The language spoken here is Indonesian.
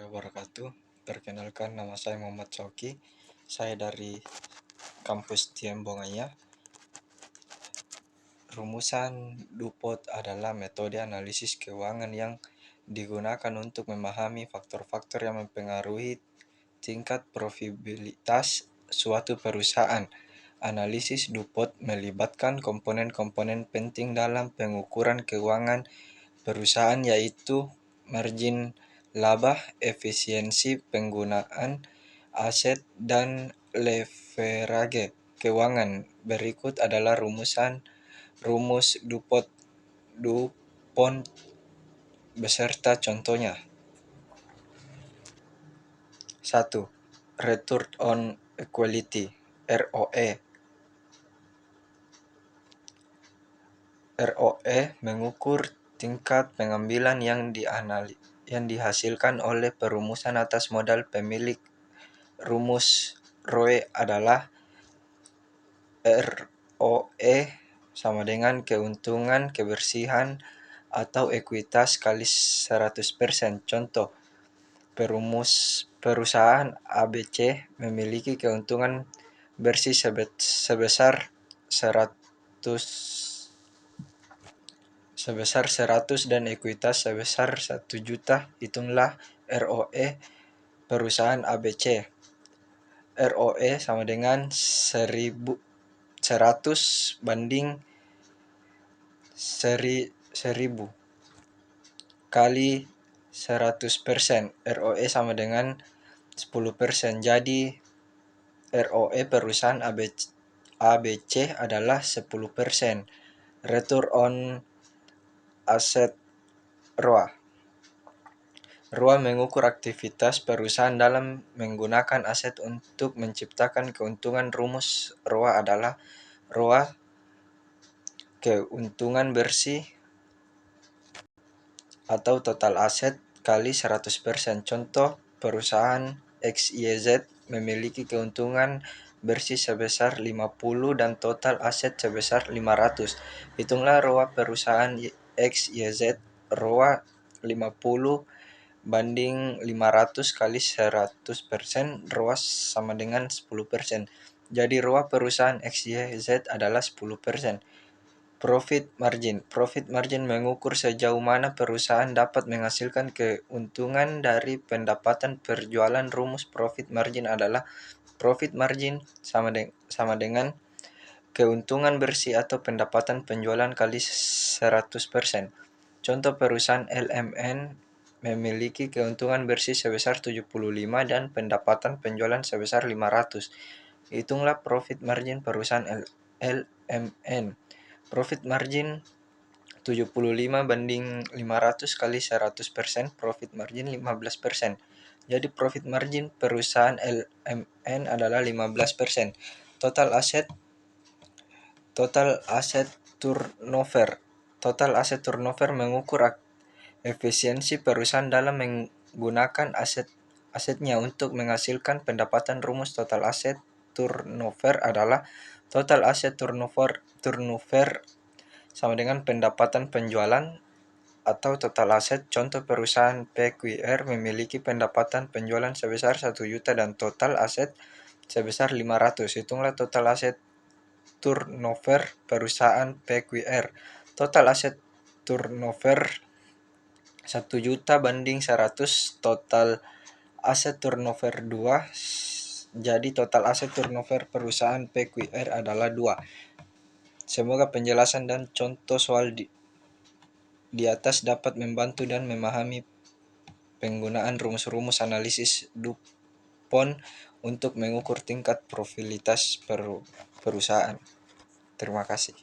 wabarakatuh. Perkenalkan, nama saya Muhammad Soki. Saya dari kampus TM Bongaya. Rumusan DuPont adalah metode analisis keuangan yang digunakan untuk memahami faktor-faktor yang mempengaruhi tingkat profitabilitas suatu perusahaan. Analisis DuPont melibatkan komponen-komponen penting dalam pengukuran keuangan perusahaan, yaitu margin laba, efisiensi penggunaan aset, dan leverage keuangan. Berikut adalah rumus DuPont beserta contohnya. 1. Return on Equity (ROE). ROE mengukur tingkat pengambilan yang dihasilkan oleh perumusan atas modal pemilik. Rumus ROE adalah ROE sama dengan keuntungan kebersihan atau ekuitas kali 100%. Contoh, perusahaan ABC memiliki keuntungan bersih sebesar 100 dan ekuitas sebesar 1 juta. Hitunglah ROE perusahaan ABC. ROE sama dengan 100 banding 1000 kali 100%. ROE sama dengan 10%. Jadi ROE perusahaan ABC adalah 10%. Return on Asset ROA. ROA mengukur aktivitas perusahaan dalam menggunakan aset untuk menciptakan keuntungan. Rumus ROA adalah ROA keuntungan bersih atau total aset kali 100%. Contoh, perusahaan XYZ memiliki keuntungan bersih sebesar 50 dan total aset sebesar 500. Hitunglah ROA perusahaan XYZ. ROA 50 banding 500 kali 100%. ROA sama dengan 10%. Jadi ROA perusahaan XYZ adalah 10%. Profit margin mengukur sejauh mana perusahaan dapat menghasilkan keuntungan dari pendapatan perjualan. Rumus profit margin adalah profit margin sama dengan keuntungan bersih atau pendapatan penjualan kali 100%. Contoh, perusahaan LMN memiliki keuntungan bersih sebesar 75 dan pendapatan penjualan sebesar 500. Hitunglah profit margin perusahaan LMN. Profit margin 75 banding 500 kali 100%, profit margin 15%. Jadi profit margin perusahaan LMN adalah 15%. Total turnover mengukur efisiensi perusahaan dalam menggunakan asetnya untuk menghasilkan pendapatan. Rumus total asset turnover adalah total asset turnover sama dengan pendapatan penjualan atau total aset. Contoh, perusahaan PQR memiliki pendapatan penjualan sebesar 1 juta dan total aset sebesar 500. Hitunglah total aset turnover perusahaan PQR. Total aset turnover 1 juta banding 100, total aset turnover 2. Jadi total aset turnover perusahaan PQR adalah 2. Semoga penjelasan dan contoh soal di atas dapat membantu dan memahami penggunaan rumus-rumus analisis DuPont untuk mengukur tingkat profitabilitas perusahaan. Terima kasih.